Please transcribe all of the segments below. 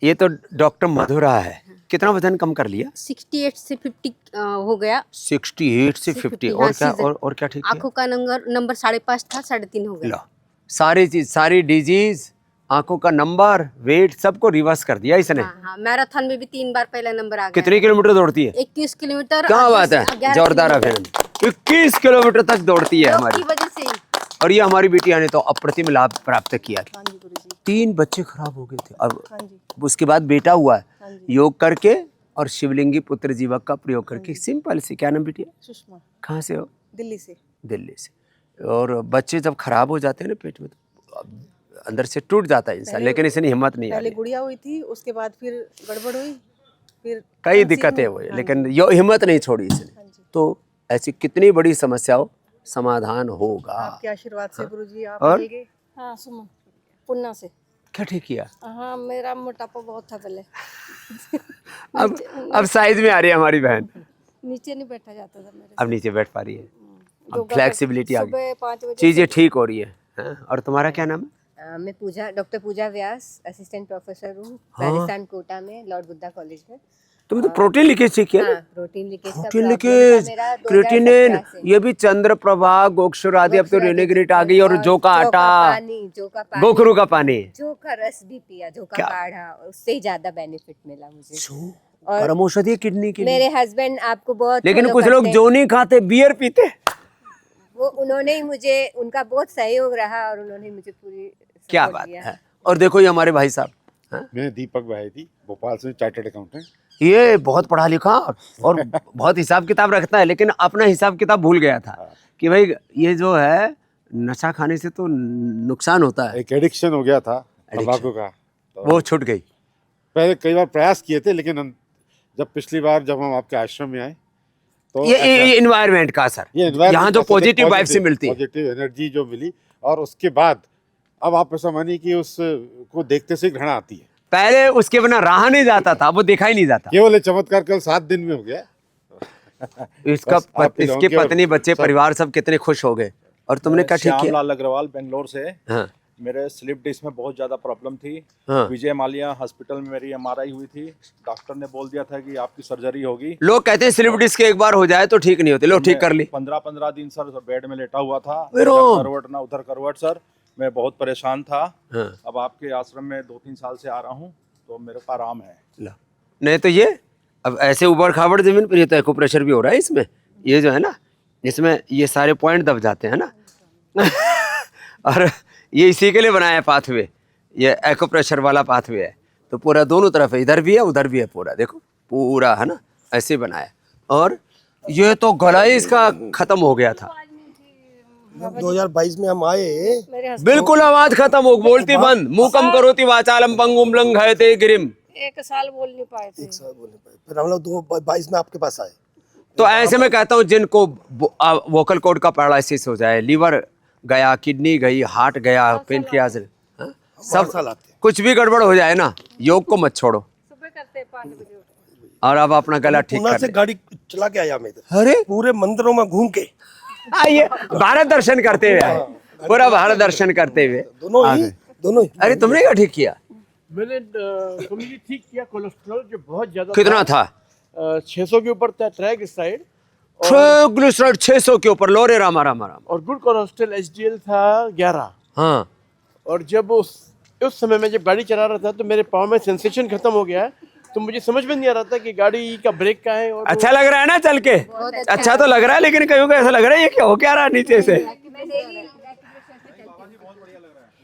ये तो डॉक्टर मधुरा है। कितना वजन कम कर लिया? 68 से 50 हो गया। 68 से 50 हाँ, और क्या सीजन। और क्या ठीक है? आंखों का नंबर 5.5 था, 3.5 हो गया। लो, सारी चीज, सारी डिजीज, आंखों का नंबर, वेट, सबको रिवर्स कर दिया इसने। हाँ हाँ, मैराथन में भी 3 बार पहला नंबर आ गया। कितने किलोमीटर दौड़ती है? 21 किलोमीटर। क्या बात है, जोरदार अभिनंदन। 21 किलोमीटर तक दौड़ती है हमारी। की वजह से। और ये हमारी बिटिया ने तो अप्रतिम लाभ प्राप्त किया। 3 बच्चे खराब हो गए थे, अब उसके बाद बेटा हुआ है। योग करके और शिवलिंगी पुत्र जीवक का प्रयोग करके। सिंपल सी। क्या नाम बिटिया? सुषमा। कहाँ से हो? दिल्ली से। दिल्ली से। और बच्चे जब खराब हो जाते हैं ना पेट में, तो अंदर से टूट जाता है इंसान, लेकिन इसने हिम्मत नहीं पहले हारी। गुड़िया हुई थी, उसके बाद फिर गड़बड़ हुई, फिर कई दिक्कतें हुई, लेकिन यो हिम्मत नहीं छोड़ी इसने। तो ऐसी कितनी बड़ी समस्याओं समाधान होगा। आपके आशीर्वाद से गुरुजी आप और? मिल गए। हाँ, सुमन पुन्ना से। क्या ठीक किया? हाँ, मेरा मोटापा बहुत था पहले। अब साइज में आ रही है हमारी बहन। नीचे नहीं बैठा जाता था मेरे अब नीचे बैठ पा रही है, अब योगा फ्लेक्सिबिलिटी आ सुबह गई, 5 बजे चीजें ठीक हो रही है। हाँ? और तुम्हारा क्या नाम है? मैं पूजा, डॉक्टर पूजा व्यास, असिस्टेंट प्रोफेसर हूँ हाँ। राजस्थान कोटा में, लॉर्ड बुद्धा कॉलेज में। तुम तो प्रोटीन लीकेज ठीक किया? हाँ, प्रोटीन लीकेज का प्रोटीन प्रॉब्लम लीकेज, था मेरा 2017 क्रिएटिनिन, से। ये भी चंद्रप्रभा, गोक्षुर आदि, अब तो रेनेग्रेट आ गई, और जौ का आटा, जो का पानी, गोखरू का पानी, जो का रस भी पिया, जो का क्या? काढ़ा, उससे ही ज्यादा बेनिफिट मिला मुझे। और परम औषधि किडनी के लिए। मेरे हस्बैंड आपको बहुत लेकिन follow कुछ लोग करते जो नहीं खाते, बियर पीते। हैं। वो उन्होंने ही मुझे, उनका बहुत सहयोग रहा और उन्होंने मुझे पूरी क्या support बात दिया। है। और देखो ये हमारे भाई साहब, हाँ? मैं दीपक भाई भोपाल से, चार्टर्ड अकाउंटेंट। ये बहुत पढ़ा लिखा और बहुत हिसाब किताब रखता है, लेकिन अपना हिसाब किताब भूल गया था कि भाई ये जो है नशा खाने से तो नुकसान होता है। एक एडिक्शन हो गया था तंबाकू का, तो वो छूट गई। पहले कई बार प्रयास किए थे, लेकिन जब पिछली बार जब हम आपके आश्रम में आए तो ये इन्वायरमेंट का असर, ये environment यहाँ जो का असर, पॉजिटिव वाइब से मिलती है, पॉजिटिव एनर्जी जो मिली, और उसके बाद अब आप ऐसा मानिए कि उसको देखते से घृणा आती है। पहले उसके बिना रहा नहीं जाता था, वो देखा ही नहीं जाता। केवल ये चमत्कार केवल 7 दिन में हो गया। इसका बस आप ही लोगों इसके के और पत्नी, बच्चे, सब- परिवार सब कितने खुश हो गए। और तुमने क्या ठीक किया? श्यामलाल अग्रवाल बेंगलोर से। हाँ, मेरे स्लिप डिस्क में बहुत ज़्यादा प्रॉब्लम थी। हाँ। विजय माल्या हॉस्पिटल में मेरी MRI हुई थी। डॉक्टर ने बोल दिया था कि आपकी सर्जरी होगी। लोग कहते हैं स्लिप डिस्क एक बार हो जाए तो ठीक नहीं होती, लो ठीक कर ली। 15 दिन सर बेड में लेटा हुआ था, फिर वो- इधर करवट ना उधर करवट सर। मैं बहुत परेशान था। हाँ। अब आपके आश्रम में 2-3 साल से आ रहा हूँ, तो मेरे को आराम है। लो, नहीं तो ये अब ऐसे ऊबड़ खाबड़ जमीन पर, ये तो एक्यूप्रेशर भी हो रहा है इसमें। ये जो है ना, इसमें ये सारे पॉइंट दब जाते हैं ना। और ये इसी के लिए बनाया है पाथवे, ये एक्यूप्रेशर वाला पाथवे है। तो पूरा दोनों तरफ है, इधर भी है उधर भी है, पूरा देखो पूरा है ना, ऐसे बनाया। और ये तो गला ही इसका खत्म हो गया था। 2022 में हम आए, मेरे बिल्कुल आवाज खत्म हो, बोलती बंद, मुंह कम करोती वाचालम पंगुम लंघयते गिरिम। 1 साल बोल नहीं पाए थे। फिर हम लोग 2022 में आपके पास आए। तो ऐसे में कहता हूँ जिनको वोकल कॉर्ड का पैरालिसिस हो जाए, लीवर गया, किडनी गई, हार्ट गया, पेनक्रियाज, हाँ? सब साल आते हैं। कुछ भी गड़बड़ हो जाए ना, योग को मत छोड़ो। सुबह करते 5 बजे। और अब अपना गला ठीक पुणे कर से ले। गाड़ी चला के आया मैं इधर, अरे पूरे मंदिरों में घूम के। आइए, भारत दर्शन करते हुए आए, पूरा भारत दर्शन करते हुए आ गए। दोनों ही। अरे तुमने क्या ठीक किया? मैंने कम्युनिटी ठीक किया। कोलेस्ट्रॉल जो बहुत ज्यादा कितना था? 600 के ऊपर था ट्राइग्लिसराइड, ट्राइग्लिसराइड 600 के ऊपर, लो रे रामा रामा रामा। और गुड कोलेस्ट्रॉल HDL था 11। हाँ, और जब उस समय में जब गाड़ी चला रहा था तो मेरे पाँव में सेंसेशन खत्म हो गया है। तो मुझे समझ में नहीं आ रहा था कि गाड़ी का ब्रेक कहाँ है। और अच्छा लग रहा है ना चल के? अच्छा तो लग रहा है, लेकिन कहीं को ऐसा लग रहा है ये क्या हो क्या रहा नीचे से।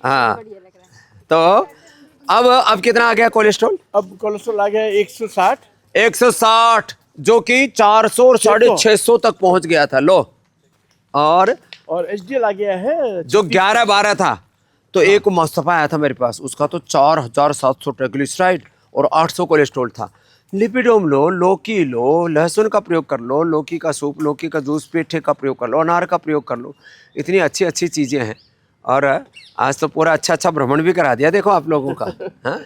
हाँ, तो अब कितना आ गया कोलेस्ट्रॉल? अब कोलेस्ट्रॉल आ गया 160। 160, जो कि 400 और 650 तक पहुंच गया था। लो, और HDL आ गया है जो 11-12 था, तो एक मुस्तफा आया था मेरे पास, उसका तो 4700 ट्राइग्लिसराइड और 800 कोलेस्ट्रॉल था। लिपिडोम लो, लौकी लो, लहसुन का प्रयोग कर लो, लौकी का सूप, लौकी का जूस, पेठे का प्रयोग कर लो, अनार का प्रयोग कर लो, इतनी अच्छी अच्छी चीज़ें हैं। और आज तो पूरा अच्छा भ्रमण भी करा दिया देखो आप लोगों का। हाँ?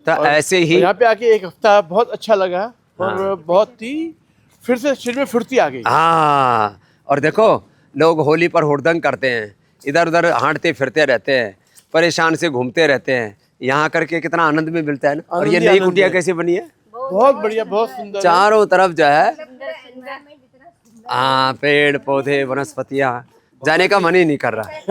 तो ऐसे ही यहाँ पे आके 1 हफ्ता बहुत अच्छा लगा और बहुत ही फिर से शरीर में फुर्ती आ गई। हाँ, और देखो लोग होली पर हुड़दंग करते हैं, इधर उधर हांटते फिरते रहते हैं, परेशान से घूमते रहते हैं, यहाँ करके कितना आनंद में मिलता है ना। और ये आनंद ही नई आनंद कुटिया है। कैसी बनी है, बहुत बढ़िया, बहुत सुंदर है। चारों तरफ जो है हाँ पेड़ पौधे वनस्पतियाँ, जाने का मन ही नहीं कर रहा है।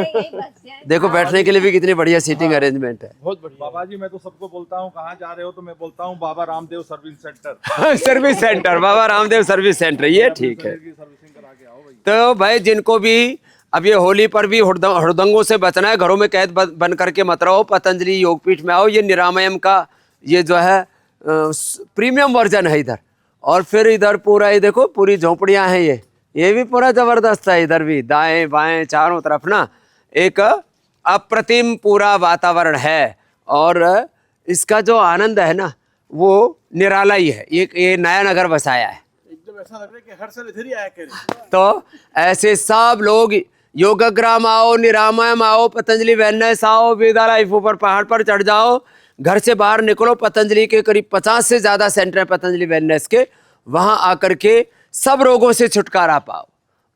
देखो बैठने के लिए भी कितनी बढ़िया सीटिंग अरेंजमेंट है। बहुत बढ़िया। बाबा जी मैं तो सबको बोलता हूँ कहाँ जा रहे हो तो मैं बोलता हूँ Baba Ramdev service centre. Service centre, Baba Ramdev service centre, ये ठीक है। की सर्विसिंग करा के आओ भाई। तो भाई जिनको भी अब ये होली पर भी हुड़दंगों से बचना है, घरों में कैद बन करके मत रहो, पतंजलि योगपीठ में आओ। ये निरामयम का ये जो है प्रीमियम वर्जन है इधर। और फिर इधर पूरा ये देखो पूरी झोपड़ियां हैं, ये भी पूरा जबरदस्त है। इधर भी दाएं बाएं चारों तरफ ना एक अप्रतिम पूरा वातावरण है। और इसका जो आनंद है ना वो निराला ही है। ये नया नगर बसाया है, एकदम ऐसा लग रहा है कि हर साल इधर ही आया करें। तो ऐसे सब लोग योगग्राम आओ, निरामयम आओ, पतंजलि वेलनेस आओ, वेदा लाइफ ऊपर पहाड़ पर चढ़ जाओ, घर से बाहर निकलो। पतंजलि के करीब 50 से ज़्यादा सेंटर है पतंजलि वेलनेस के, वहाँ आकर के सब रोगों से छुटकारा पाओ।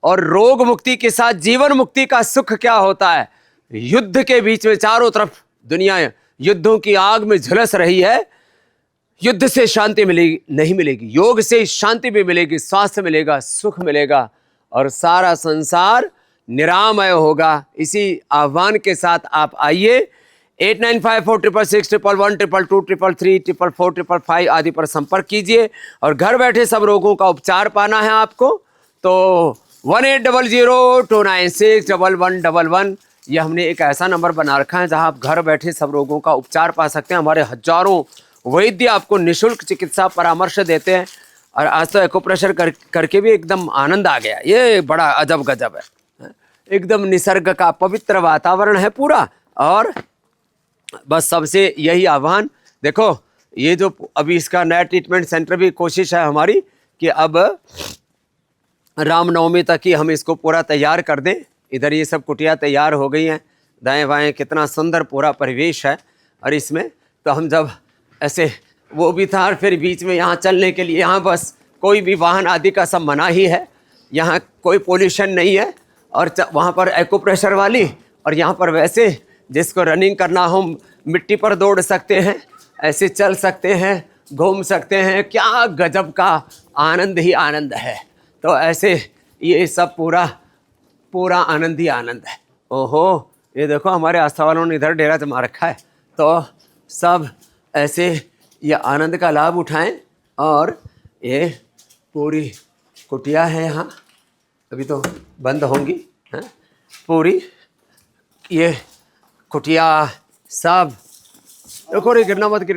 और रोग मुक्ति के साथ जीवन मुक्ति का सुख क्या होता है। युद्ध के बीच में चारों तरफ दुनिया युद्धों की आग में झुलस रही है। युद्ध से शांति मिलेगी नहीं मिलेगी, योग से शांति भी मिलेगी, स्वास्थ्य मिलेगा, सुख मिलेगा और सारा संसार निरामय होगा। इसी आह्वान के साथ आप आइए। 8954661111223333 आदि पर संपर्क कीजिए और घर बैठे सब रोगों का उपचार पाना है आपको तो 180029611111 ये हमने एक ऐसा नंबर बना रखा है जहां आप घर बैठे सब रोगों का उपचार पा सकते हैं। हमारे हजारों वैद्य आपको निःशुल्क चिकित्सा परामर्श देते हैं। और आज तो एक्यूप्रेशर करके भी एकदम आनंद आ गया। ये बड़ा अजब गजब है, एकदम निसर्ग का पवित्र वातावरण है पूरा। और बस सबसे यही आह्वान, देखो ये जो अभी इसका नया ट्रीटमेंट सेंटर भी कोशिश है हमारी कि अब रामनवमी तक ही हम इसको पूरा तैयार कर दें। इधर ये सब कुटिया तैयार हो गई हैं, दाएं बाएं कितना सुंदर पूरा परिवेश है। और इसमें तो हम जब ऐसे वो भी था, और फिर बीच में यहाँ चलने के लिए यहाँ बस कोई भी वाहन आदि का सब मना ही है, यहाँ कोई पोल्यूशन नहीं है। और वहाँ पर एक्यूप्रेशर वाली, और यहाँ पर वैसे जिसको रनिंग करना हो मिट्टी पर दौड़ सकते हैं, ऐसे चल सकते हैं, घूम सकते हैं। क्या गजब का आनंद ही आनंद है। तो ऐसे ये सब पूरा आनंद ही आनंद है। ओहो ये देखो हमारे आस्था वालों ने इधर डेरा जमा रखा है, तो सब ऐसे ये आनंद का लाभ उठाएं। और ये पूरी कुटिया है यहाँ, अभी तो बंद होंगी हैं पूरी ये कुटिया सब। देखो रे गिरना मत हैं?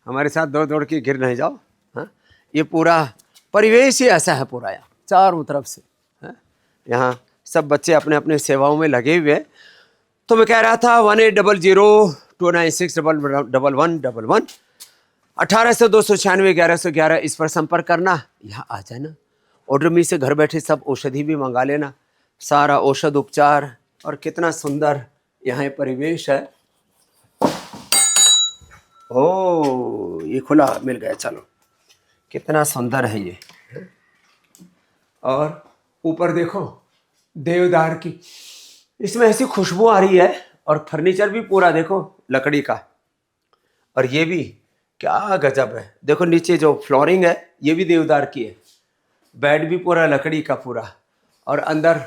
हमारे साथ दौड़ के गिर नहीं जाओ। हाँ ये पूरा परिवेश ही ऐसा है पूरा यहाँ चारों तरफ से। यहाँ सब बच्चे अपने अपने सेवाओं में लगे हुए हैं। तो मैं कह रहा था 180029611111 180026911111 इस पर संपर्क करना, यहाँ आ जाना। ऑर्डर मी से घर बैठे सब औषधि भी मंगा लेना, सारा औषध उपचार। और कितना सुंदर यहाँ परिवेश है। ओ ये खुला मिल गया, चलो कितना सुंदर है ये। और ऊपर देखो देवदार की, इसमें ऐसी खुशबू आ रही है। और फर्नीचर भी पूरा देखो लकड़ी का। और ये भी क्या गजब है, देखो नीचे जो फ्लोरिंग है ये भी देवदार की है, बेड भी पूरा लकड़ी का पूरा। और अंदर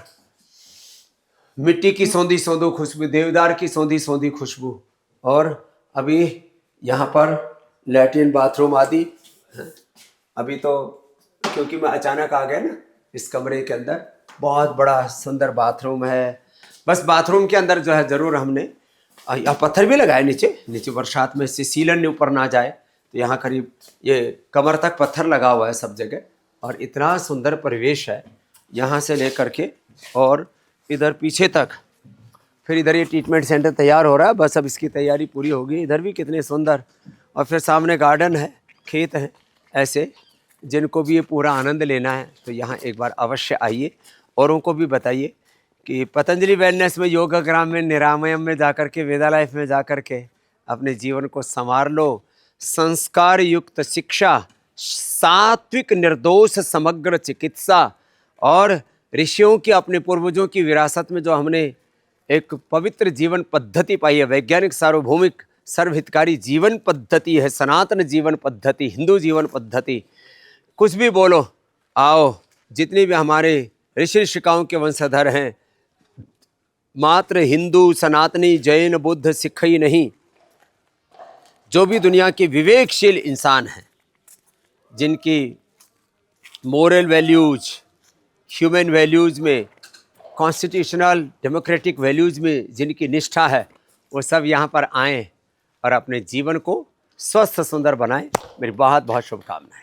मिट्टी की सौंधी सौंधो खुशबू, देवदार की सौंधी सौंधी खुशबू। और अभी यहाँ पर लैट्रिन बाथरूम आदि। अभी तो क्योंकि मैं अचानक आ गया ना इस कमरे के अंदर, बहुत बड़ा सुंदर बाथरूम है। बस बाथरूम के अंदर जो है ज़रूर हमने यहाँ पत्थर भी लगाए नीचे बरसात में से सीलन ऊपर ना जाए, तो यहाँ करीब ये कमर तक पत्थर लगा हुआ है सब जगह। और इतना सुंदर परिवेश है यहाँ से लेकर के और इधर पीछे तक। फिर इधर ये ट्रीटमेंट सेंटर तैयार हो रहा है, बस अब इसकी तैयारी पूरी होगी। इधर भी कितने सुंदर, और फिर सामने गार्डन है, खेत हैं। ऐसे जिनको भी ये पूरा आनंद लेना है तो यहाँ एक बार अवश्य आइए। औरों को भी बताइए कि पतंजलि वेलनेस में, योगग्राम में, निरामयम में जाकर के, वेदा लाइफ में जाकर के अपने जीवन को संवार लो। संस्कार युक्त शिक्षा, सात्विक निर्दोष समग्र चिकित्सा और ऋषियों की, अपने पूर्वजों की विरासत में जो हमने एक पवित्र जीवन पद्धति पाई है, वैज्ञानिक सार्वभौमिक सर्वहितकारी जीवन पद्धति है, सनातन जीवन पद्धति, हिंदू जीवन पद्धति। कुछ भी बोलो, आओ जितनी भी हमारे ऋषि ऋषिकाओं के वंशधर हैं, मात्र हिंदू, सनातनी, जैन, बुद्ध, सिख ही नहीं, जो भी दुनिया के विवेकशील इंसान हैं, जिनकी मोरल वैल्यूज, ह्यूमन वैल्यूज़ में, कॉन्स्टिट्यूशनल डेमोक्रेटिक वैल्यूज़ में जिनकी निष्ठा है, वो सब यहाँ पर आएँ और अपने जीवन को स्वस्थ सुंदर बनाएं। मेरी बहुत बहुत शुभकामनाएं।